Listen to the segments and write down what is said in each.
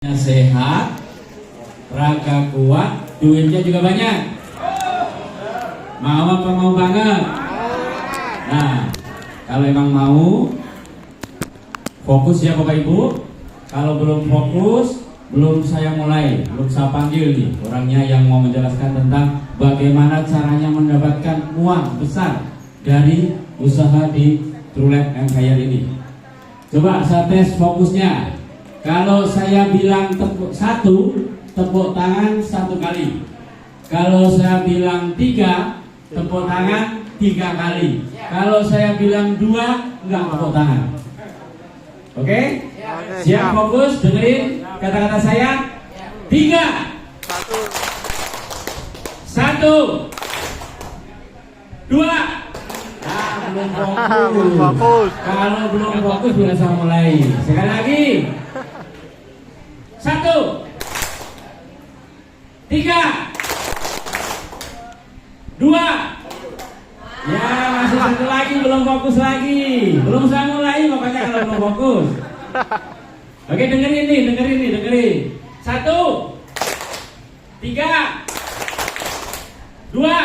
Sehat, raga kuat, duitnya juga banyak. Mau apa mau banget? Nah, kalau emang mau, fokus ya Bapak Ibu. Kalau belum fokus, belum saya mulai, belum saya panggil nih orangnya yang mau menjelaskan tentang bagaimana caranya mendapatkan uang besar dari usaha di TrueLab Empire ini. Coba saya tes fokusnya. Kalau saya bilang tepuk satu, tepuk tangan satu kali. Kalau saya bilang tiga, tepuk tangan tiga kali. Kalau saya bilang dua, enggak tepuk tangan. Oke? Siap fokus, dengerin kata-kata saya. Tiga. Satu. Dua. Nah, belum fokus. Kalau belum fokus sudah saya mulai. Sekali lagi. Satu. Tiga. Dua. Ya, masih satu lagi, belum fokus lagi. Belum saya mulai, makanya kalau belum fokus. Oke, dengerin nih. Satu. Tiga. Dua.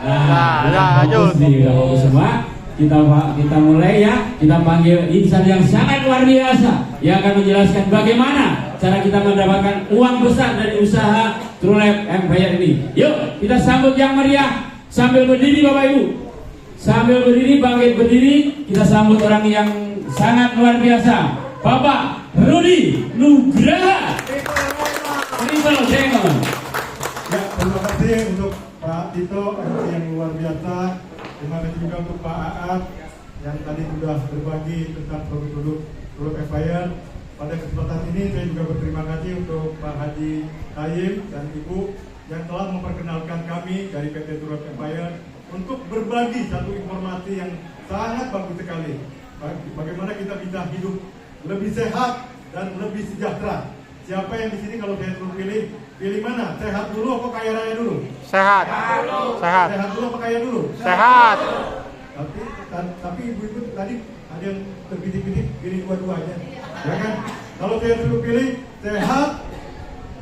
Nah, fokus nih, udah fokus semua. Kita mulai ya. Kita panggil insan yang sangat luar biasa yang akan menjelaskan bagaimana cara kita mendapatkan uang besar dari usaha TrueLab Empire ini. Yuk, kita sambut yang meriah sambil berdiri Bapak Ibu. Sambil berdiri, bangkit berdiri, kita sambut orang yang sangat luar biasa, Bapak Rudi Nugraha. Ya, terima kasih untuk Pak Tito yang luar biasa. Terima kasih juga untuk Pak Aat yang tadi sudah berbagi tentang produk-produk TrueLab Empire. Pada kesempatan ini saya juga berterima kasih untuk Pak Haji Tayyib dan Ibu yang telah memperkenalkan kami dari PT TrueLab Empire untuk berbagi satu informasi yang sangat bagus sekali. Bagaimana kita bisa hidup lebih sehat dan lebih sejahtera. Siapa yang di sini kalau saya suruh pilih mana? Sehat dulu apa kaya raya dulu? Sehat. Sehat dulu apa kaya dulu? Sehat. Tapi ibu-ibu tadi ada yang terbidik-bidik pilih dua-duanya, ya kan? Kalau saya suruh pilih sehat,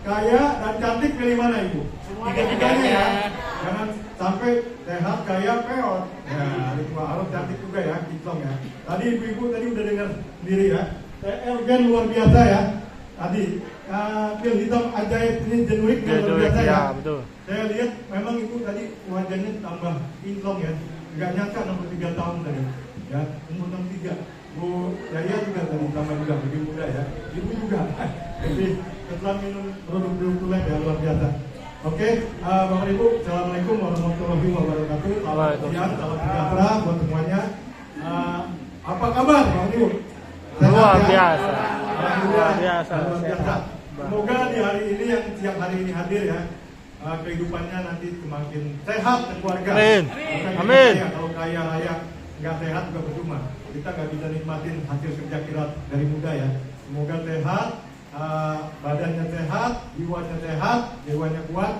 kaya dan cantik, pilih mana ibu? Tiga-tiganya ya. Jangan sampai sehat, kaya, peot. Ya, harus cantik juga ya, kinclong ya. Tadi ibu-ibu tadi udah dengar sendiri ya. Elgen luar biasa ya. Tadi pil hitam ajaib ini jenuik luar biasa ya. Betul. Saya lihat memang ibu tadi wajahnya tambah kinclong ya. Nggak nyangka 63 tahun tadi ya, umur 63. Bu Yaya juga tadi tambah juga lebih muda ya, ibu juga. Jadi setelah minum produk-produk TrueLab ya luar biasa. Oke, Bapak Ibu, assalamualaikum warahmatullahi wabarakatuh. Selamat siang, salam sejahtera buat semuanya. Apa kabar Bapak Ibu? Luar ya? biasa. Luar biasa. Semoga di hari ini yang siang hari ini hadir ya, kehidupannya nanti semakin sehat dan keluarga. Amin. Amin. Kalau kaya raya nggak sehat juga percuma. Kita nggak bisa nikmatin hasil kerja keras dari muda ya. Semoga sehat, badannya sehat, jiwanya kuat,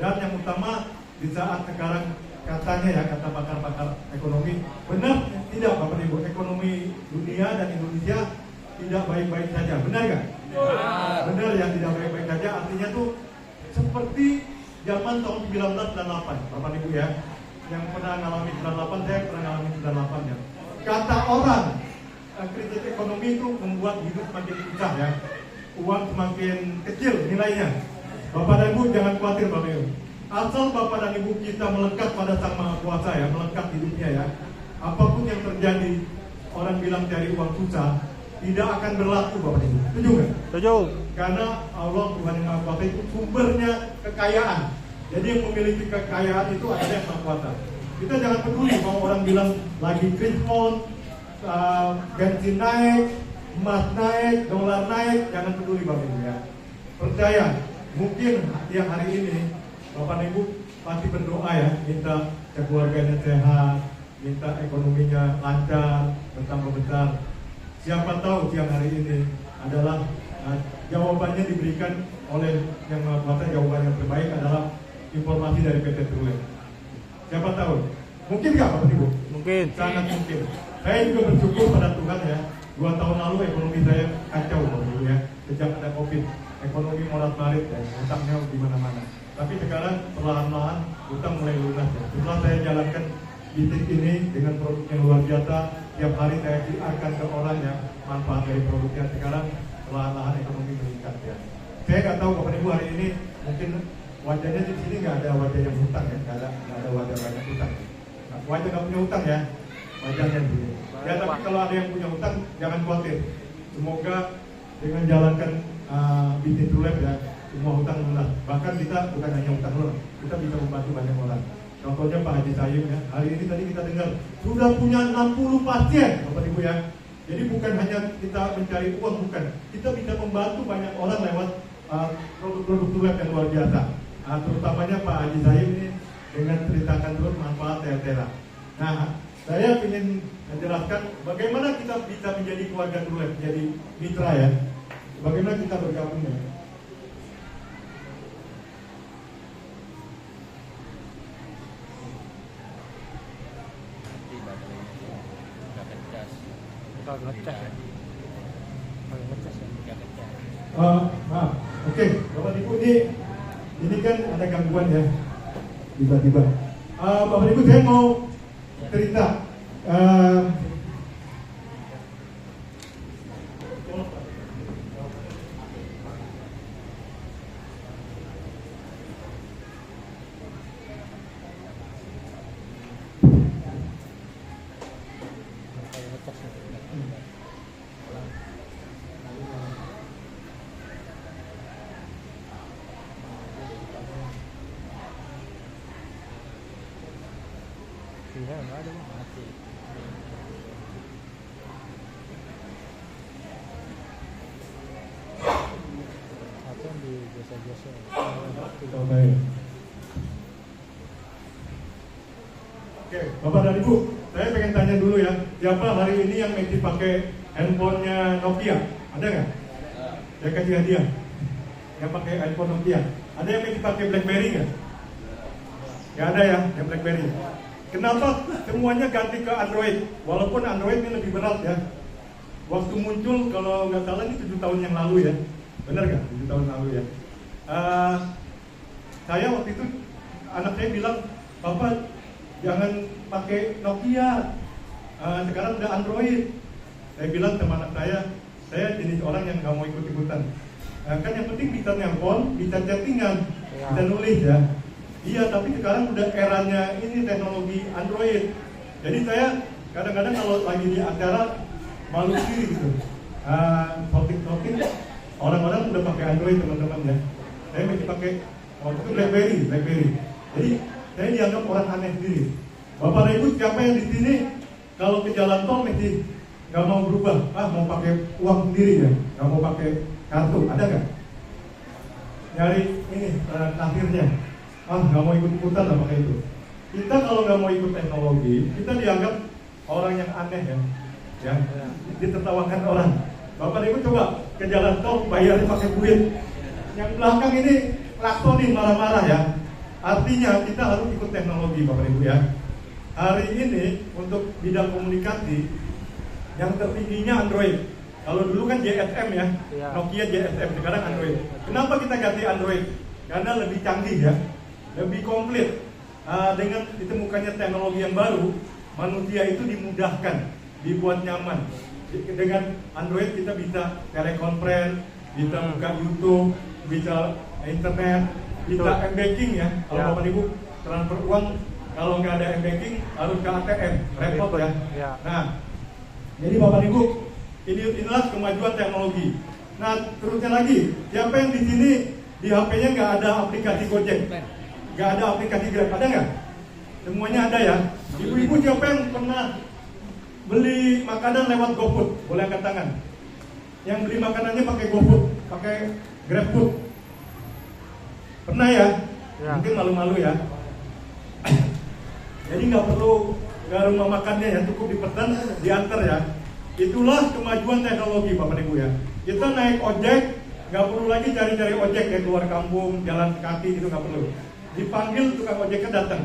dan yang utama di saat sekarang katanya ya, kata pakar-pakar ekonomi, benar tidak Bapak Ibu, ekonomi dunia dan Indonesia tidak baik-baik saja, benar nggak? Benar ya, tidak baik-baik saja. Artinya tuh seperti zaman tahun 1998 Bapak Ibu ya, yang pernah ngalami 98, saya pernah ngalami 98 ya. Kata orang, krisis ekonomi itu membuat hidup semakin susah ya, uang semakin kecil nilainya. Bapak dan Ibu jangan khawatir Bapak Ibu, asal Bapak dan Ibu kita melekat pada Sang Maha Kuasa ya, melekat hidupnya ya, apapun yang terjadi, orang bilang cari uang susah, tidak akan berlaku Bapak Ibu. Setuju nggak? Setuju. Karena Allah Tuhan yang Maha Kuasa itu sumbernya kekayaan. Jadi yang memiliki kekayaan itu adalah yang Maha Kuasa. Kita jangan peduli mau orang bilang lagi krismon, bensin naik, emas naik, dolar naik, jangan peduli Bapak Ibu ya. Percaya, mungkin yang hari ini Bapak Ibu pasti berdoa ya, minta keluarganya sehat, minta ekonominya lancar, bertambah besar. Siapa tahu siang hari ini adalah jawabannya diberikan oleh yang Maha Kuasa. Jawaban yang terbaik adalah informasi dari PT TrueLab. Siapa tahu? Mungkin nggak Bapak Ibu? Mungkin. Sangat mungkin. Saya juga bersyukur pada Tuhan ya. 2 tahun lalu ekonomi saya kacau Bapak Ibu ya. sejak ada COVID, ekonomi morat-marit dan hutangnya di mana-mana. Tapi sekarang perlahan-lahan hutang mulai lunas ya. Setelah saya jalankan bisnis ini dengan produk yang luar biasa, tiap hari saya siarkan ke orang ya manfaat dari produknya. Sekarang perlahan-lahan ekonomi meningkat ya. Saya nggak tahu Bapak Ibu hari ini mungkin wajahnya di sini nggak ada wajah yang hutang ya, nggak ada wajah banyak hutang. Nah, wajah nggak punya hutang ya, wajahnya di sini. Ya tapi kalau ada yang punya hutang jangan khawatir. Semoga dengan jalankan bisnis Trulab ya, semua hutang lunas. Bahkan kita bukan hanya hutang lunas, kita bisa membantu banyak orang. Contohnya Pak Haji Sayum ya, hari ini tadi kita dengar sudah punya 60 pasien Bapak Ibu ya. Jadi bukan hanya kita mencari uang, bukan. Kita bisa membantu banyak orang lewat produk-produk Trulab yang luar biasa. Terutamanya Pak Haji Sayum ini dengan ceritakan terus manfaat Tertera. Nah, saya ingin menjelaskan bagaimana kita bisa menjadi keluarga Trulab, menjadi mitra ya. Bagaimana kita bergabung ya. Maaf, oke, Bapak Ibu ini kan ada gangguan ya, tiba-tiba. Bapak Ibu saya mau cerita. Oke, Bapak dan Ibu, saya pengen tanya dulu ya, siapa hari ini yang masih pakai handphonenya Nokia? Ada nggak? Saya kasih hadiah. Yang pakai handphone Nokia. Ada yang masih pakai BlackBerry nggak? Nggak ada ya, yang BlackBerry. Kenapa semuanya ganti ke Android? Walaupun Android ini lebih berat ya. Waktu muncul kalau nggak salah ini 7 tahun yang lalu ya. Benar nggak? 7 tahun lalu ya. Saya waktu itu anak saya bilang, Bapak jangan pakai Nokia, sekarang udah Android. Saya bilang sama anak saya jenis orang yang nggak mau ikut-ikutan. Kan yang penting bisa nelpon, bisa chattingan, bisa nulis ya. Iya, tapi sekarang udah eranya ini teknologi Android. Jadi saya kadang-kadang kalau lagi di acara malu sendiri gitu. Talking orang-orang udah pakai Android teman-teman ya. Saya masih pakai waktu itu BlackBerry. Jadi saya dianggap orang aneh sendiri. Bapak dan Ibu siapa yang di sini kalau ke jalan tol masih nggak mau berubah, mau pakai uang sendiri ya, nggak mau pakai kartu, ada nggak? Nyari ini akhirnya, nggak mau ikut-ikutan lah pakai itu. Kita kalau nggak mau ikut teknologi, kita dianggap orang yang aneh ya, ditertawakan orang. Bapak dan Ibu coba ke jalan tol bayarnya pakai duit, yang belakang ini klaksonin marah-marah ya. Artinya kita harus ikut teknologi Bapak Ibu ya. Hari ini untuk bidang komunikasi yang tertingginya Android. Kalau dulu kan GSM ya, Nokia GSM, sekarang Android. Kenapa kita ganti Android? Karena lebih canggih ya, lebih komplit. Dengan ditemukannya teknologi yang baru, manusia itu dimudahkan, dibuat nyaman. Dengan Android kita bisa telekonferensi, bisa buka YouTube, bisa internet, bisa m-banking ya. Kalau Bapak Ibu transfer uang, kalau nggak ada m-banking harus ke ATM, repot ya. Nah, jadi Bapak Ibu, inilah kemajuan teknologi. Nah, terusnya lagi, siapa yang di sini di HP-nya nggak ada aplikasi Gojek, nggak ada aplikasi Grab, ada nggak? Semuanya ada ya. Ibu-ibu siapa yang pernah beli makanan lewat GoFood? Boleh angkat tangan. Yang beli makanannya pakai GoFood, pakai GrabFood. Pernah ya? Mungkin malu-malu ya. Jadi nggak perlu ke rumah makannya ya, cukup dipesan, diantar ya. Itulah kemajuan teknologi Bapak Ibu ya. Kita naik ojek, nggak perlu lagi cari-cari ojek ya, keluar kampung, jalan kaki gitu nggak perlu. Dipanggil tukang ojeknya datang.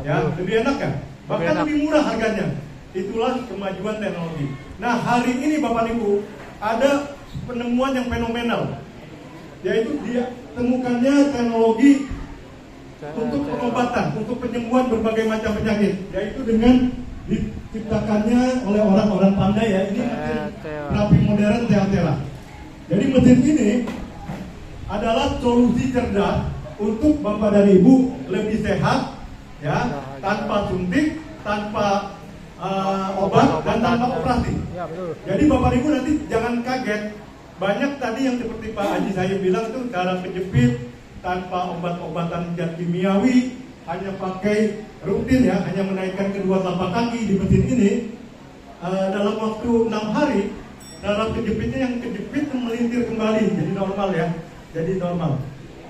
Ya, lebih enak kan? Bahkan lebih murah harganya. Itulah kemajuan teknologi. Nah hari ini Bapak Ibu ada penemuan yang fenomenal, yaitu dia temukannya teknologi untuk pengobatan, untuk penyembuhan berbagai macam penyakit, yaitu dengan diciptakannya oleh orang-orang pandai ya. Ini mesin terapi modern Teatera. Jadi mesin ini adalah solusi cerdas untuk Bapak dan Ibu lebih sehat ya, tanpa suntik, tanpa obat dan tanpa operasi. Jadi Bapak Ibu nanti jangan kaget. Banyak tadi yang seperti Pak Haji saya bilang itu cara penjepit tanpa obat-obatan zat kimiawi, hanya pakai rutin ya, hanya menaikkan kedua telapak kaki di mesin ini dalam waktu 6 hari, dalam kejepitnya yang kejepit melintir kembali jadi normal ya, jadi normal.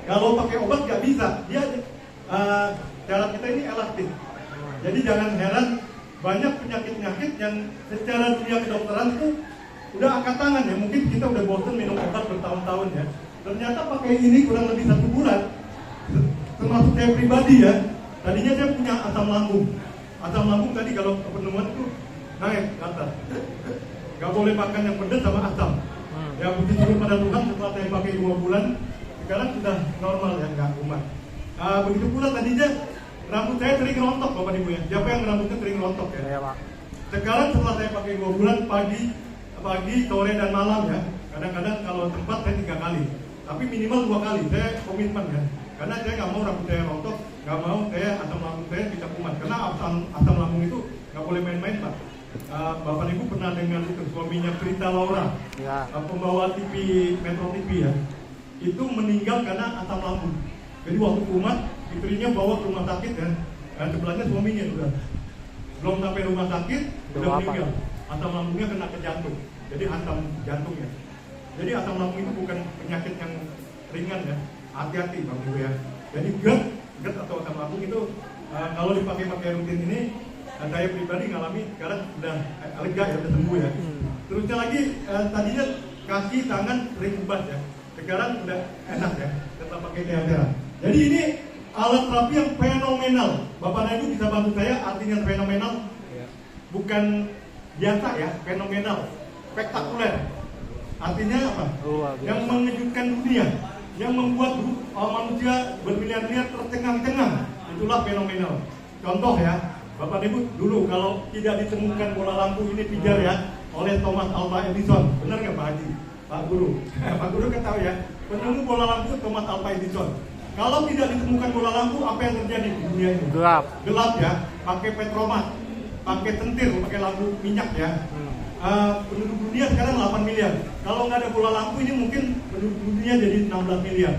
Kalau pakai obat nggak bisa, dia cara kita ini elastis. Jadi jangan heran banyak penyakit-penyakit yang secara dunia kedokteran itu udah angkat tangan ya, mungkin kita udah bosan minum obat bertahun-tahun ya. Ternyata pakai ini kurang lebih 1 bulan, termasuk saya pribadi ya. Tadinya saya punya asam lambung. Asam lambung tadi kalau penemuan itu naik ke atas. Gak boleh makan yang pedas sama asam. Ya puji syukur pada Tuhan setelah saya pakai 2 bulan, sekarang sudah normal ya, nggak kumat. Begitu pula tadinya rambut saya sering rontok Bapak Ibu ya. Siapa yang rambutnya sering rontok ya? Iya, Pak. Sekarang setelah saya pakai 2 bulan, pagi, sore dan malam ya. Kadang-kadang kalau sempat saya 3 kali. Tapi minimal 2 kali, saya komitmen ya. Karena saya nggak mau rambut saya rontok, nggak mau saya asam lambung saya bisa kumat. Karena asam lambung itu nggak boleh main-main Pak. Bapak Ibu pernah dengar itu suaminya Prita Laura, Ya. pembawa TV Metro TV ya. Itu meninggal karena asam lambung. Jadi waktu kumat, istrinya bawa ke rumah sakit ya. Dan sebelahnya suaminya udah. Belum sampai rumah sakit, udah meninggal. Asam lambungnya kena ke jantung. Jadi hantam jantung ya. Jadi asam lambung itu bukan penyakit yang ringan ya. Hati-hati Bang Ibu ya. Jadi GERD atau asam lambung itu kalau dipakai rutin ini, saya pribadi ngalami sekarang sudah lega ya, sudah sembuh ya. Terusnya lagi tadinya kaki, tangan sering ubah ya. Sekarang sudah enak ya, setelah pakai Teatera. Jadi ini alat terapi yang fenomenal. Bapak dan Ibu bisa bantu saya, artinya fenomenal bukan biasa ya, fenomenal, spektakuler. Artinya apa? Yang mengejutkan dunia, yang membuat manusia bermiliar-miliar tercengang-cengang. Itulah fenomenal. Contoh ya, Bapak Ibu dulu kalau tidak ditemukan bola lampu ini pijar ya oleh Thomas Alva Edison, benar nggak Pak Haji? Pak Guru, Pak Guru kan tahu ya, penemu bola lampu Thomas Alva Edison. Kalau tidak ditemukan bola lampu, apa yang terjadi di dunia ini? Gelap. Gelap ya, pakai petromat, pakai sentir, pakai lampu minyak ya. Penduduk dunia sekarang 8 miliar. Kalau nggak ada bola lampu ini mungkin penduduk dunia jadi 16 miliar.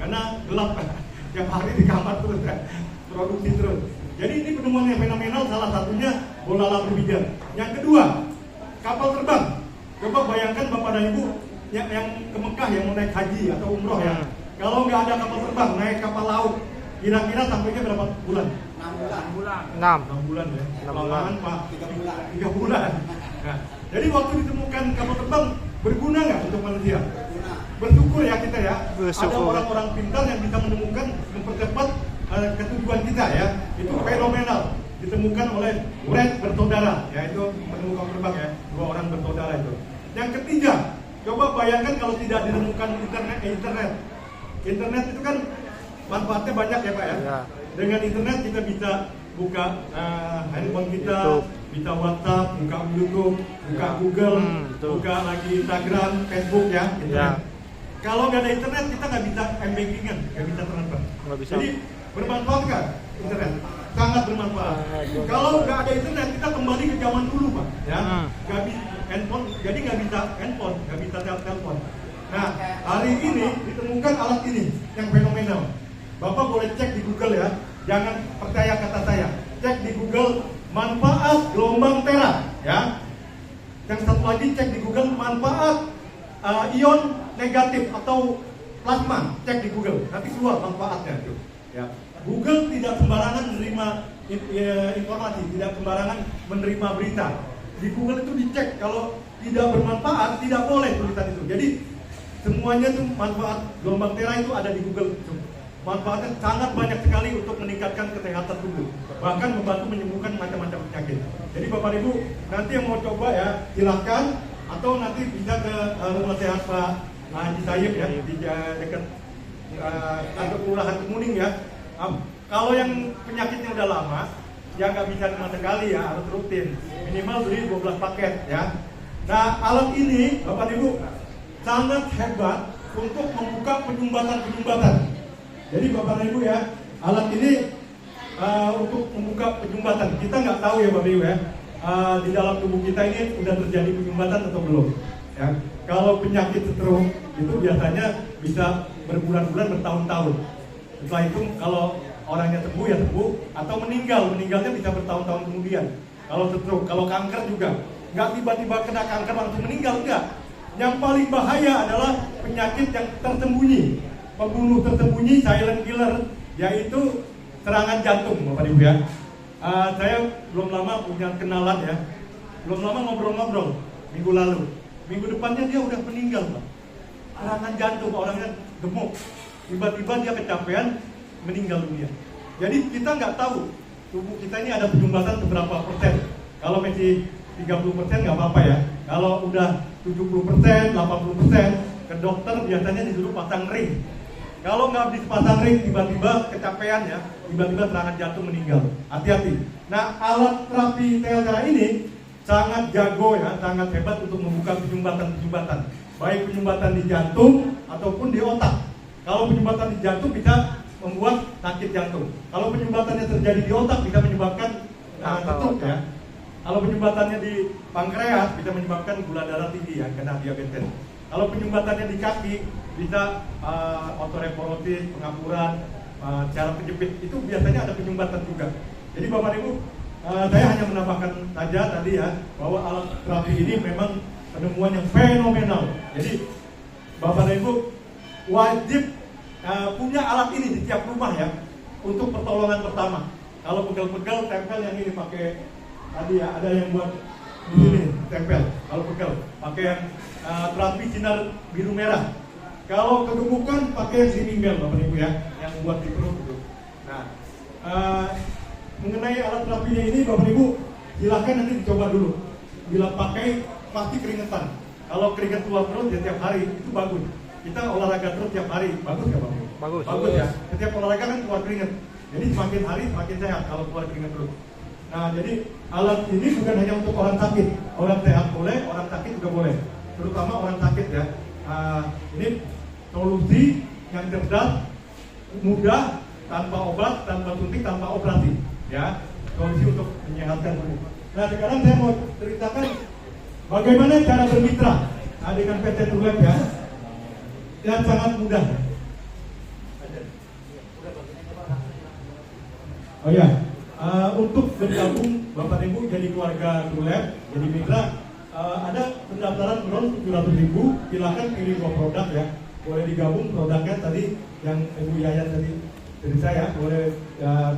Karena gelap kan, tiap hari di kamar terus kan, produksi terus. Jadi ini penemuan yang fenomenal, salah satunya bola lampu pijar. Yang kedua, kapal terbang. Coba bayangkan Bapak dan Ibu yang ke Mekah yang mau naik haji atau umroh ya. Kalau nggak ada kapal terbang, naik kapal laut, kira-kira sampainya berapa bulan? 6 bulan. 6 bulan ya. Lamaan Pak. 3 bulan. Nah, jadi waktu ditemukan kapal terbang berguna nggak untuk manusia? Bersyukur ya kita ya. Ada orang-orang pintar yang bisa menemukan, mempercepat ketujuan kita ya. Itu fenomenal. Ditemukan oleh Wright bersaudara, yaitu penemu kapal terbang ya. 2 orang bersaudara itu. Yang ketiga, coba bayangkan kalau tidak ditemukan internet. Internet itu kan manfaatnya banyak ya Pak ya. Dengan internet kita bisa buka handphone kita, bisa WhatsApp, buka YouTube, buka Google, buka lagi Instagram, Facebook ya. Kalau nggak ada internet kita nggak bisa m-bankingan, nggak bisa transfer. Jadi bermanfaat kan internet? Sangat bermanfaat. Kalau nggak ada internet kita kembali ke zaman dulu Pak, ya. Nggak bisa handphone, jadi nggak bisa handphone, nggak bisa telepon. Nah hari ini ditemukan alat ini yang fenomenal. Bapak boleh cek di Google ya, jangan percaya kata saya. Cek di Google manfaat gelombang tera, ya. Yang satu lagi cek di Google manfaat ion negatif atau plasma, cek di Google. Nanti keluar manfaatnya itu. Ya. Google tidak sembarangan menerima informasi, tidak sembarangan menerima berita. Di Google itu dicek, kalau tidak bermanfaat tidak boleh tulisan itu. Jadi semuanya tuh manfaat gelombang tera itu ada di Google. Manfaatnya sangat banyak sekali untuk meningkatkan kesehatan tubuh, bahkan membantu menyembuhkan macam-macam penyakit. Jadi Bapak Ibu nanti yang mau coba ya silahkan atau nanti bisa ke rumah sehat Pak Haji Tayyip ya, di dekat kantor kelurahan Kemuning ya. Kalau yang penyakitnya udah lama, yang nggak bisa cuma sekali ya, harus rutin, minimal beli 12 paket ya. Nah, alat ini Bapak Ibu sangat hebat untuk membuka penyumbatan. Jadi Bapak Ibu ya, alat ini untuk membuka penyumbatan. Kita nggak tahu ya Bapak Ibu ya, di dalam tubuh kita ini sudah terjadi penyumbatan atau belum ya. Kalau penyakit stroke itu biasanya bisa berbulan-bulan, bertahun-tahun. Setelah itu kalau orangnya sembuh ya sembuh, atau meninggalnya bisa bertahun-tahun kemudian. Kalau stroke, kalau kanker juga nggak tiba-tiba kena kanker langsung meninggal, enggak. Yang paling bahaya adalah penyakit yang tersembunyi, pembunuh tersembunyi, silent killer, yaitu serangan jantung Bapak Ibu ya. Saya belum lama punya kenalan ya, belum lama ngobrol-ngobrol minggu lalu, minggu depannya dia udah meninggal Pak. Serangan jantung, orangnya gemuk, tiba-tiba dia kecapean meninggal dunia. Jadi kita nggak tahu tubuh kita ini ada penyumbatan seberapa persen. Kalau masih 30% nggak apa-apa ya. Kalau udah 70%, 80%, ke dokter biasanya disuruh pasang ring. Kalau nggak habis pasang ring, tiba-tiba kecapean ya, tiba-tiba serangan jantung meninggal. Hati-hati. Nah, alat terapi TLCA ini sangat jago ya, sangat hebat untuk membuka penyumbatan-penyumbatan. Baik penyumbatan di jantung ataupun di otak. Kalau penyumbatan di jantung bisa membuat sakit jantung. Kalau penyumbatannya terjadi di otak bisa menyebabkan stroke ya. Kalau penyumbatannya di pankreas bisa menyebabkan gula darah tinggi ya, kena diabetes. Kalau penyumbatannya di kaki bisa osteoporosis, pengapuran, cara kejepit, itu biasanya ada penyumbatan juga. Jadi Bapak Ibu, saya hanya menambahkan saja tadi ya, bahwa alat terapi ini memang penemuan yang fenomenal. Jadi Bapak Ibu wajib punya alat ini di tiap rumah ya, untuk pertolongan pertama. Kalau pegel-pegel, tempel yang ini pakai tadi ya, ada yang buat di sini tempel. Kalau pegel pakai yang terapi sinar biru merah. Kalau kegemukan pakai yang slimming bell Bapak Ibu ya, yang buat di perut itu. Nah, mengenai alat terapinya ini Bapak Ibu silahkan nanti dicoba dulu. Bila pakai pasti keringetan. Kalau keringet keluar perut ya tiap hari itu bagus. Kita olahraga terus tiap hari, bagus nggak Bapak Ibu? Bagus ya. Setiap olahraga kan keluar keringet. Jadi semakin hari semakin sehat kalau keluar keringet terus. Nah, jadi alat ini bukan hanya untuk orang sakit, orang sehat boleh, orang sakit juga boleh. Terutama orang sakit ya. Ini solusi yang cerdas, mudah, tanpa obat, tanpa suntik, tanpa operasi, ya. Solusi untuk menyehatkan tubuh. Nah, sekarang saya mau ceritakan bagaimana cara bermitra dengan PT Turlab ya. Dan sangat mudah. Oh ya, untuk bergabung Bapak Ibu jadi keluarga Turlab, jadi mitra, ada pendaftaran non 700.000. Silakan pilih 2 produk ya. Boleh digabung produknya tadi yang Ibu Yayan tadi dari saya, boleh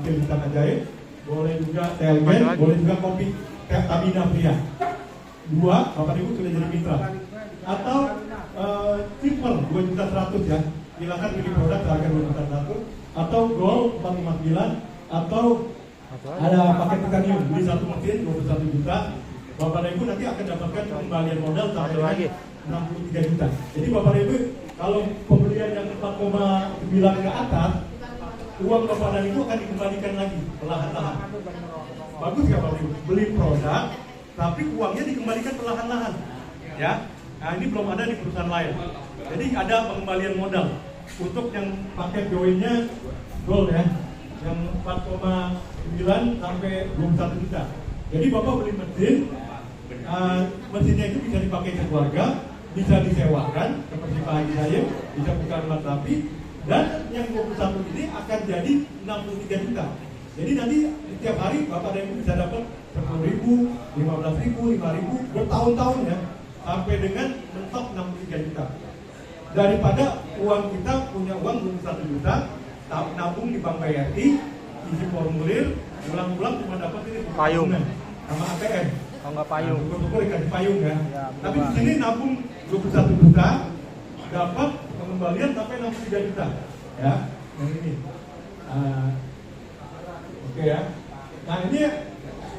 pilih Vitamin Ajaib, boleh juga Telgen, boleh juga kopi Tabina Pria. 2 Bapak Ibu sudah jadi mitra. Atau Silver 2.100.000 ya. Silakan pilih produk harga 2.100.000 atau Gold 459 atau ada paket titanium beli 1 mesin 21 juta. Bapak Ibu nanti akan dapatkan kembalian modal sampai dengan 63 juta. Jadi Bapak Ibu kalau pembelian yang 4,9 ke atas, uang Bapak dan Ibu akan dikembalikan lagi perlahan-lahan. Bagus ya Bapak Ibu? Beli produk tapi uangnya dikembalikan perlahan-lahan. Ya. Nah, ini belum ada di perusahaan lain. Jadi ada pengembalian modal untuk yang paket joinnya gold ya, yang 4,9 sampai 21 juta. Jadi Bapak beli mesin, mesinnya itu bisa dipakai keluarga, bisa disewakan seperti Pak Haji Tayyip, bisa buka rumah terapi, dan yang 21 ini akan jadi 63 juta. Jadi nanti setiap hari Bapak dan Ibu bisa dapat 10.000, 15.000, 5.000 bertahun-tahun ya, sampai dengan mentok 63 juta. Daripada uang kita punya uang 21 juta, nabung di Bank BRI, isi formulir, pulang-pulang cuma dapat ini payung sama ATM. Kalau nggak payung, syukur dikasih payung ya. Tapi di bukan. sini nabung 21 juta, dapat pengembalian sampai 63 juta, ya. Yang ini. Oke ya. Nah ini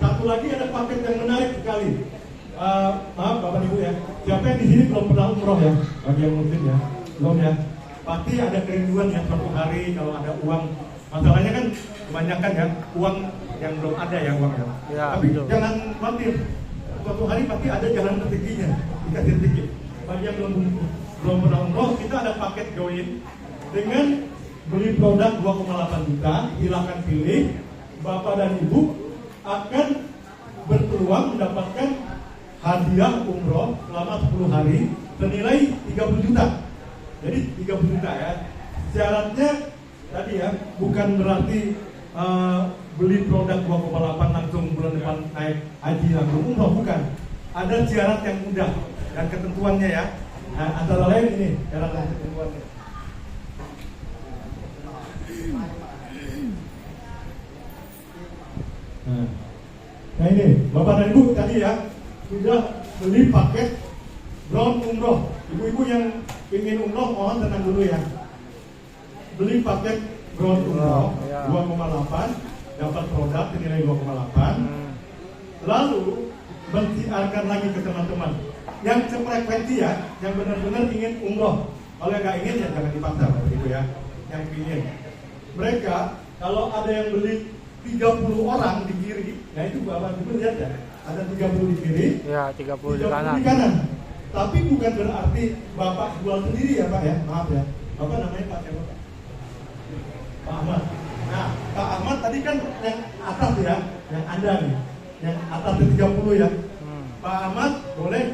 satu lagi ada paket yang menarik sekali. Maaf Bapak Ibu ya, siapa yang di sini belum pernah umroh ya? Bagi yang muslim ya, belum ya. Pasti ada kerinduan ya suatu hari kalau ada uang. Masalahnya kan kebanyakan ya uang yang belum ada ya uang ya. Tapi betul. Jangan khawatir, suatu hari pasti ada jalan rezekinya, dikasih rezeki. Bagi yang belum pernah umroh, kita ada paket join dengan beli produk 2,8 juta, silakan pilih. Bapak dan Ibu akan berpeluang mendapatkan hadiah umroh selama 10 hari senilai 30 juta. Jadi 30 juta ya. Syaratnya tadi ya, bukan berarti beli produk 2,8 langsung bulan depan naik haji langsung umroh, bukan. Ada syarat yang mudah dan ketentuannya ya. Nah, antara lain ini syarat dan ketentuannya. Nah ini Bapak dan Ibu tadi ya sudah beli paket drone umroh. Ibu-ibu yang ingin umroh mohon tenang dulu ya. Beli paket drone umroh 2,8 dapat produk senilai 2,8. Lalu mensiarkan lagi ke teman-teman yang sefrekuensi ya, yang benar-benar ingin umroh. Kalau yang nggak ingin ya jangan dipaksa Bapak Ibu ya. Yang ingin mereka kalau ada yang beli 30 orang di kiri, nah itu Bapak Ibu lihat ya, ada 30 di kiri, ya 30 di kanan. Tapi bukan berarti Bapak jual sendiri ya Pak ya, maaf ya. Bapak namanya Pak siapa Pak? Pak Ahmad. Nah, Pak Ahmad tadi kan yang atas ya, yang Anda nih, yang atas 30 ya. Pak Ahmad boleh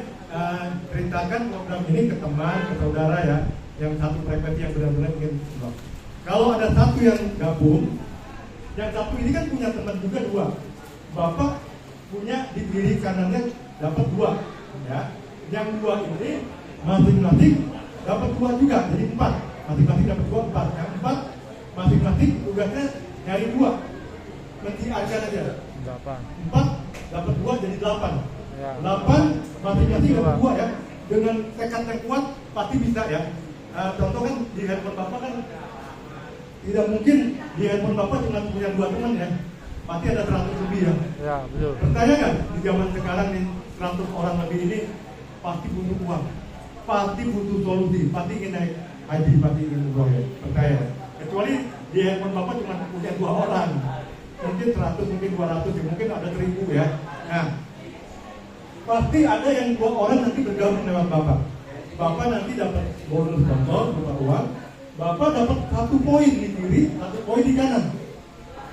ceritakan program ini ke teman, ke saudara ya, yang satu frekuensi yang benar-benar ingin. Kalau ada satu yang gabung, yang satu ini kan punya teman juga 2. Bapak punya di kiri kanannya dapat 2 ya. Yang 2 ini masing-masing dapat 2 juga, jadi 4. Masing-masing dapat 2, 4. Yang 4 masing-masing tugasnya nyari 2. Nanti ajar aja. 4 dapat 2 jadi 8. 8 masing-masing dapat 2 ya. Dengan tekad yang kuat pasti bisa ya. Contoh kan di handphone Bapak kan tidak mungkin di handphone Bapak cuma punya 2 teman ya. Pasti ada 100 lebih ya. Ya, betul. Pertanyaan kan di zaman sekarang nih 100 orang lebih ini pasti butuh uang. Pasti butuh solusi, pasti ingin naik haji, pasti ingin umroh ya. Percaya. Kecuali di handphone Bapak cuma punya 2 orang. Mungkin 100, mungkin 200, ya mungkin ada 1000 ya. Nah, pasti ada yang 2 orang nanti bergabung lewat Bapak. Bapak nanti dapat bonus sponsor berupa uang. Bapak dapat 1 poin di kiri, 1 poin di kanan.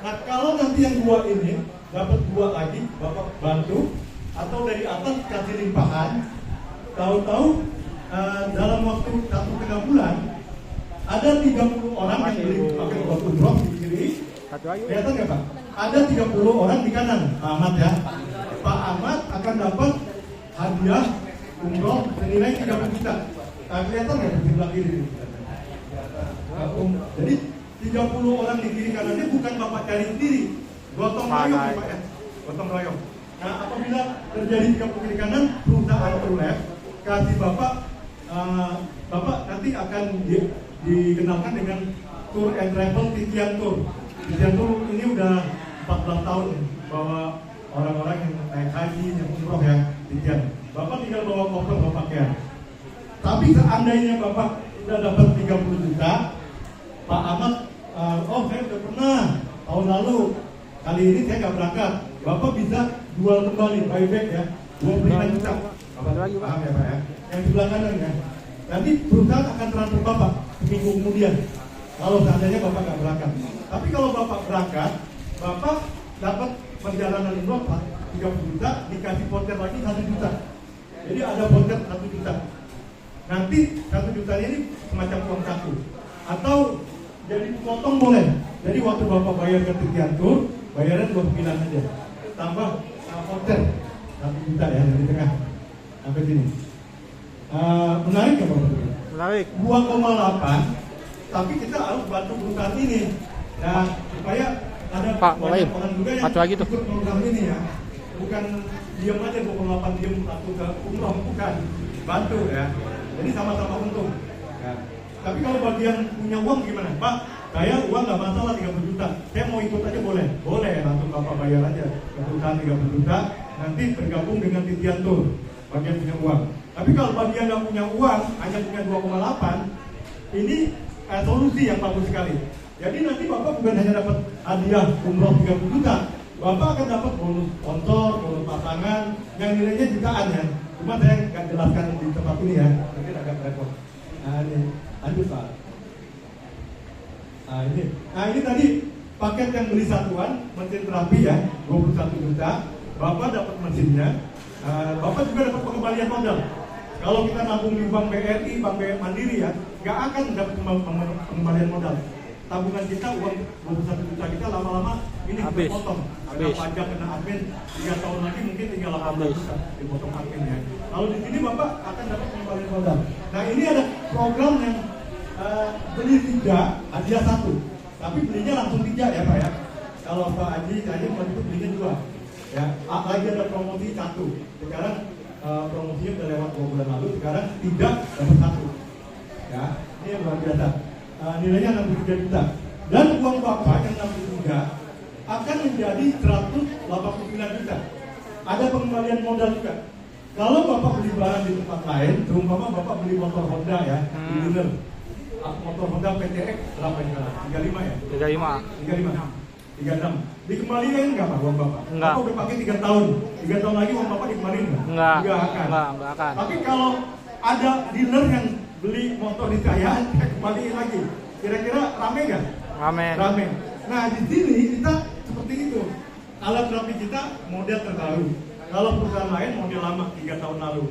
Nah kalau nanti yang 2 ini dapat 2 lagi, Bapak bantu atau dari atas kasih limpahan. Tahu-tahu dalam waktu 1,5 bulan ada 30 orang yang beli pakai waktu drop di kiri. Kelihatan nggak Pak? Ada 30 orang di kanan. Pak Ahmad ya. Pak Ahmad akan dapat hadiah umroh senilai 30 juta. Kelihatan nggak di sebelah kiri? Jadi 30 orang di kiri kanannya bukan Bapak cari sendiri, gotong royong Pak ya, gotong royong. Nah apabila terjadi 30 kiri kanan, perusahaan Trulab kasih Bapak, Bapak nanti akan dikenalkan dengan Tour and Travel Titian Tour. Titian Tour ini udah 14 tahun bawa orang-orang yang naik haji, yang umroh ya, Titian. Bapak tinggal bawa koper, bawa pakaian. Tapi seandainya Bapak sudah dapat 30 juta, Pak Ahmad, saya sudah pernah tahun lalu, kali ini saya nggak berangkat. Bapak bisa jual kembali, buyback ya, 25 juta. Bapak paham ya Pak ya? Yang di sebelah kanan ya. Nanti perusahaan akan transfer Bapak seminggu kemudian. Kalau seandainya Bapak nggak berangkat. Tapi kalau Bapak berangkat, Bapak dapat perjalanan umroh 30 juta, dikasih voucher lagi 1 juta. Jadi ada voucher 1 juta. Nanti 1 juta ini semacam uang saku. Atau jadi potong boleh. Jadi waktu Bapak bayar ke Titian Tour, bayarnya 29 aja. Tambah voucher 1 juta ya dari tengah sampai sini. Menarik ya Bapak? Menarik. 2,8. Tapi kita harus bantu perusahaan ini. Nah, supaya ada banyak orang juga yang ikut program ini ya. Bukan diam aja 2,8 diam satu ke umroh, bukan. Bantu ya. Jadi sama-sama untung. Ya. Tapi kalau bagian punya uang gimana? Pak, saya uang nggak masalah 30 juta. Saya mau ikut aja boleh? Boleh, langsung Bapak bayar aja. Perusahaan 30 juta, nanti bergabung dengan titian tur bagi yang punya uang. Tapi kalau bagi yang nggak punya uang, hanya punya 2,8, ini solusi yang bagus sekali. Jadi nanti Bapak bukan hanya dapat hadiah umroh 30 juta, Bapak akan dapat bonus sponsor, bonus pasangan yang nilainya jutaan ya. Cuma saya nggak jelaskan di tempat ini ya, nanti agak repot. Nah ini, lanjut Pak. Nah ini tadi paket yang beli satuan mesin terapi ya, 21 juta. Bapak dapat mesinnya, Bapak juga dapat pengembalian modal. Kalau kita nabung di Bank BRI, Bank Mandiri ya, nggak akan dapat pengembalian modal. Tabungan kita, uang 21 juta kita lama-lama ini kita potong. Kena pajak, kena admin, 3 tahun lagi mungkin tinggal 18 juta dipotong adminnya. Kalau di sini Bapak akan dapat pengembalian modal. Nah ini ada program yang beli 3, hadiah 1. Tapi belinya langsung 3 ya Pak ya. Kalau Pak Haji waktu itu belinya 2. Ya, lagi ada promosi 1. Sekarang promosinya udah lewat 2 bulan lalu, sekarang 3 dapat 1. Ya, ini yang luar biasa. Nilainya 63 juta. Dan uang Bapak yang 63 akan menjadi 189 juta. Ada pengembalian modal juga. Kalau Bapak beli barang di tempat lain, terutama Bapak beli motor Honda ya, di dealer. Motor Honda PTX berapa ini? 35 ya? 36. Dikembalikan nggak Pak uang Bapak? Enggak. Bapak udah pakai 3 tahun. 3 tahun lagi uang Bapak dikembalikan nggak? Enggak akan. Tapi kalau ada dealer yang beli motor di saya kembaliin lagi, kira-kira rame nggak? Rame. Nah di sini kita seperti itu. Alat terapi kita model terbaru. Kalau perusahaan lain model lama 3 tahun lalu.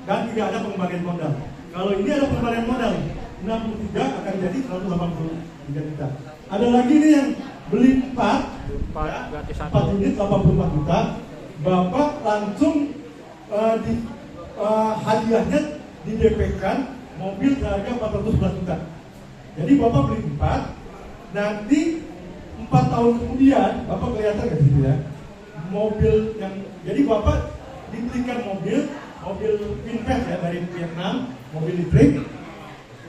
Dan tidak ada pengembalian modal. Kalau ini ada pengembalian modal, 63 akan jadi 183 juta. Ada lagi nih yang beli 4 unit 84 juta. Bapak langsung hadiahnya di DP-kan mobil seharga 411 juta. Jadi Bapak beli 4, nanti 4 tahun kemudian Bapak kelihatan nggak sih ya? Mobil yang jadi Bapak dibelikan mobil Vinfast ya dari Vietnam, mobil listrik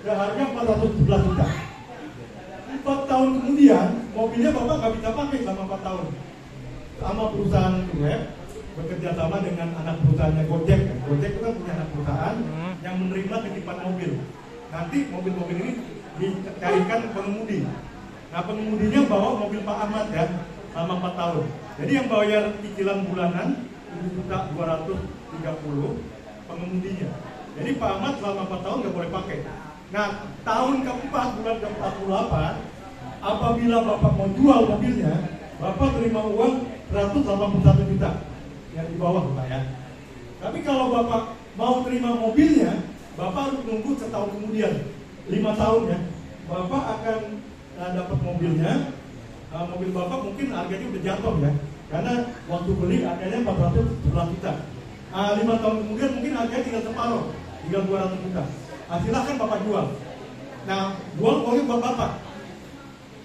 seharga 411 juta. 4 tahun kemudian mobilnya Bapak nggak bisa pakai selama 4 tahun. Sama perusahaan web bekerja sama dengan anak perusahaannya Gojek. Gojek itu kan punya anak perusahaan yang menerima titipan mobil. Nanti mobil-mobil ini dicarikan pengemudi. Nah pengemudinya bawa mobil Pak Ahmad ya selama 4 tahun. Jadi yang bayar cicilan bulanan 7.230 pengemudinya. Jadi Pak Ahmad selama 4 tahun nggak boleh pakai. Nah tahun keempat bulan ke-48 apabila Bapak mau jual mobilnya, Bapak terima uang 181 juta yang di bawah Pak ya. Tapi kalau Bapak mau terima mobilnya, Bapak harus nunggu setahun kemudian 5 tahun ya. Bapak akan dapat mobilnya. Mobil Bapak mungkin harganya udah jatuh ya, karena waktu beli harganya 411 juta. 5 tahun kemudian mungkin harganya tinggal separuh, tinggal 200 juta. Silahkan Bapak jual. Nah, jual uangnya buat Bapak.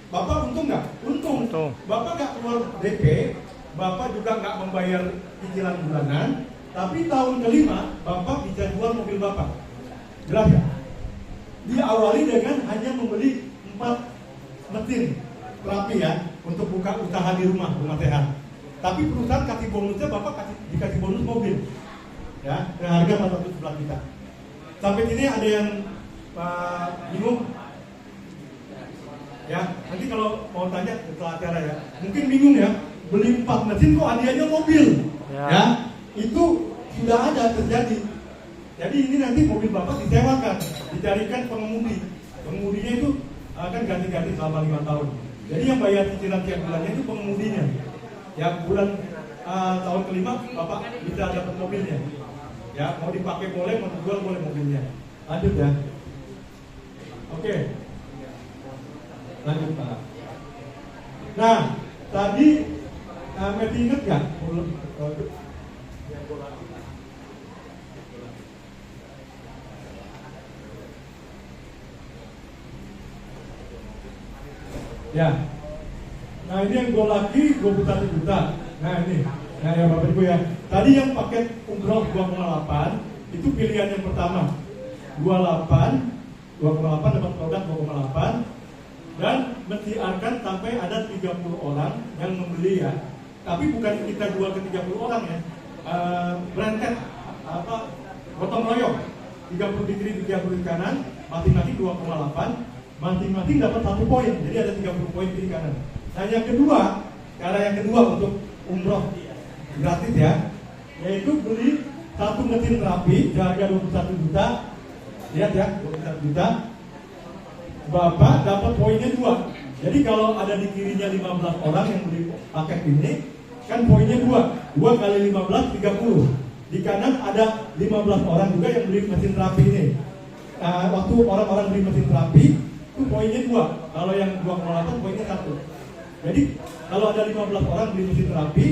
Bapak untung nggak? Untung. Bapak nggak keluar DP, Bapak juga nggak membayar cicilan bulanan, tapi tahun kelima Bapak bisa jual mobil Bapak. Jelas ya? Diawali dengan hanya membeli 4 mesin terapi ya untuk buka usaha di rumah sehat. Tapi perusahaan kasih bonusnya, Bapak dikasih bonus mobil ya dengan harga 411 juta. Sampai sini ada yang bingung? Ya, nanti kalau mau tanya setelah acara ya, mungkin bingung ya, beli 4 mesin kok hadiahnya mobil ya, itu sudah ada terjadi. Jadi ini nanti mobil Bapak disewakan, dicarikan pengemudinya itu akan ganti-ganti selama 5 tahun. Jadi yang bayar cicilan tiap bulannya itu pengemudinya. Ya bulan tahun kelima Bapak bisa dapat mobilnya. Ya mau dipakai boleh, mau dijual boleh mobilnya. Lanjut ya. Oke. Lanjut Pak. Nah tadi masih ingat nggak? Ya, nah ini yang lagi 21 juta. Nah ini, nah ya Bapak Ibu ya. Tadi yang paket umroh 2,8 itu pilihan yang pertama. 2,8 dapat produk 2,8 dan mensiarkan sampai ada 30 orang yang membeli ya. Tapi bukan kita jual ke 30 orang ya. Berantet gotong royong 30 di kiri 30 di kanan, masing-masing 2,8, masing-masing dapat 1 poin, jadi ada 30 poin kiri kanan. Nah yang kedua, cara yang kedua untuk umroh gratis ya, yaitu beli 1 mesin terapi harga 21 juta. Lihat ya, 21 juta. Bapak dapat poinnya 2. Jadi kalau ada di kirinya 15 orang yang beli paket ini, kan poinnya 2 kali 15 30. Di kanan ada 15 orang juga yang beli mesin terapi ini. Waktu orang-orang beli mesin terapi itu poinnya 2. Kalau yang 2,8 poinnya 1. Jadi kalau ada 15 orang beli mesin terapi,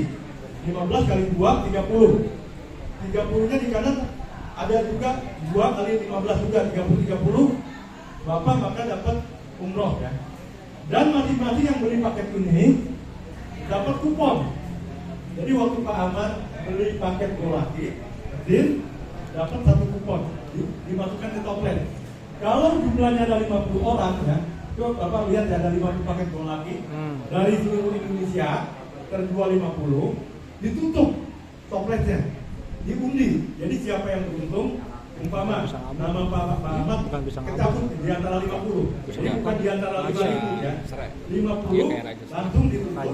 15 kali 2 30. 30-nya di kanan ada juga 2 kali 15 juga 30. Bapak maka dapat umroh ya. Dan masing-masing yang beli paket ini dapat kupon. Jadi waktu Pak Ahmad beli paket Golaki, mesin dapat 1 kupon dimasukkan ke toples. Kalau jumlahnya ada 50 orang ya, coba Bapak lihat ya, ada 50 paket Golaki dari seluruh Indonesia terjual 50, ditutup toplesnya, diundi. Jadi siapa yang beruntung, umpama nama Pak Ahmad kecabut di antara 50. Jadi bukan di antara 5.000 ya. 50 langsung ditutup.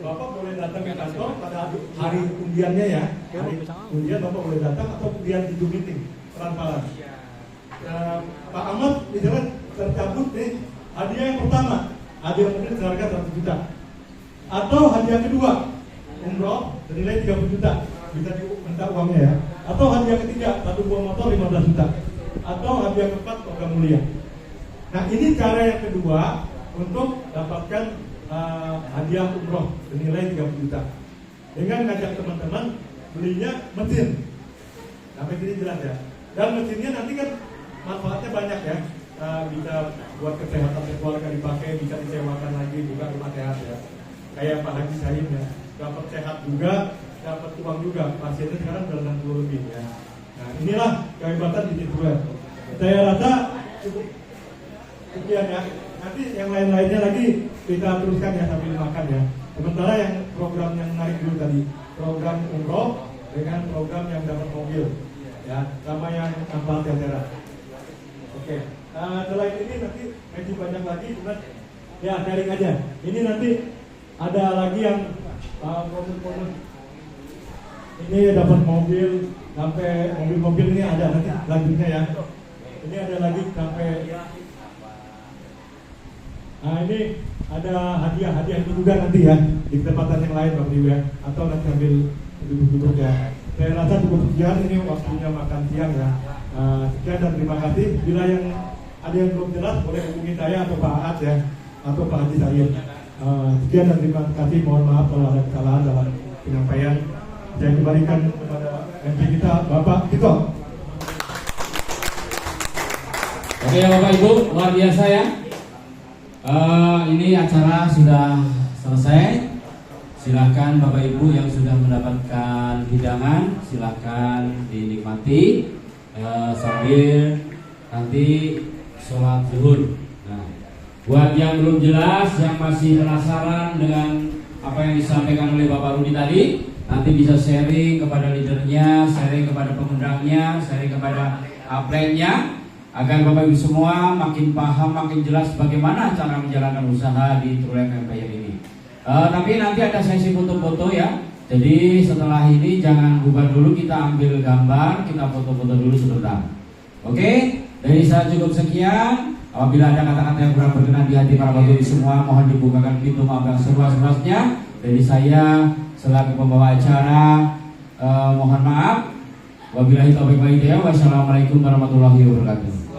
Bapak boleh datang ke kantor pada hari undiannya ya. Hari undian Bapak boleh datang atau undian di meeting transparan. Pak Ahmad misalnya tercabut nih, hadiah yang pertama, hadiah mobil seharga 100 juta. Atau hadiah kedua, umroh senilai 30 juta. Bisa diminta uangnya ya. Atau hadiah ketiga, 1 buah motor 15 juta. Atau hadiah keempat, program mulia. Nah ini cara yang kedua untuk dapatkan hadiah umroh senilai 30 juta. Dengan ngajak teman-teman belinya mesin. Sampai sini jelas ya. Dan mesinnya nanti kan manfaatnya banyak ya. Bisa buat kesehatan keluarga dipakai, bisa disewakan lagi, buka rumah sehat ya. Kayak Pak Haji Salim ya, dapat sehat juga, dapat uang juga. Pasiennya sekarang sudah 60 lebih ya. Nah inilah kehebatan di situ ya. Saya rasa cukup sekian ya. Nanti yang lain-lainnya lagi kita teruskan ya sambil makan ya. Sementara yang program yang naik dulu tadi, program umroh dengan program yang dapat mobil ya, sama yang tanpa tentera. Oke. Selain ini nanti masih banyak lagi, cuman ya sharing aja. Ini nanti ada lagi yang bonus-bonus. Ini dapat mobil sampai mobil-mobil ini ada nanti lanjutnya ya. Ini ada lagi sampai. Nah ini ada hadiah-hadiah itu juga nanti ya di kesempatan yang lain Bapak Ibu ya, atau nanti ambil duduk-duduk ya. Saya rasa cukup sekian, ini waktunya makan siang ya. Sekian dan terima kasih. Bila yang ada yang belum jelas boleh hubungi saya atau Pak Aat ya, atau Pak Haji Said. Sekian dan terima kasih. Mohon maaf kalau ada kesalahan dalam penyampaian. Saya kembalikan kepada MC kita Bapak Tito. Oke ya Bapak Ibu, luar biasa ya. Ini acara sudah selesai. Silakan Bapak Ibu yang sudah mendapatkan hidangan, silakan dinikmati sambil nanti sholat zuhur. Nah, buat yang belum jelas, yang masih penasaran dengan apa yang disampaikan oleh Bapak Rudi tadi, nanti bisa sharing kepada leadernya, sharing kepada pengundangnya, sharing kepada upline-nya, agar Bapak Ibu semua makin paham, makin jelas bagaimana cara menjalankan usaha di True Life Empire ini. Tapi nanti ada sesi foto-foto ya. Jadi setelah ini jangan bubar dulu, kita ambil gambar, kita foto-foto dulu sebentar. Oke, dari saya cukup sekian. Apabila ada kata-kata yang kurang berkenan di hati para Bapak Ibu semua, mohon dibukakan pintu maaf yang seluas-luasnya. Dari saya selaku pembawa acara, mohon maaf. Wabillahi taufiq wal hidayah. Wassalamualaikum warahmatullahi wabarakatuh.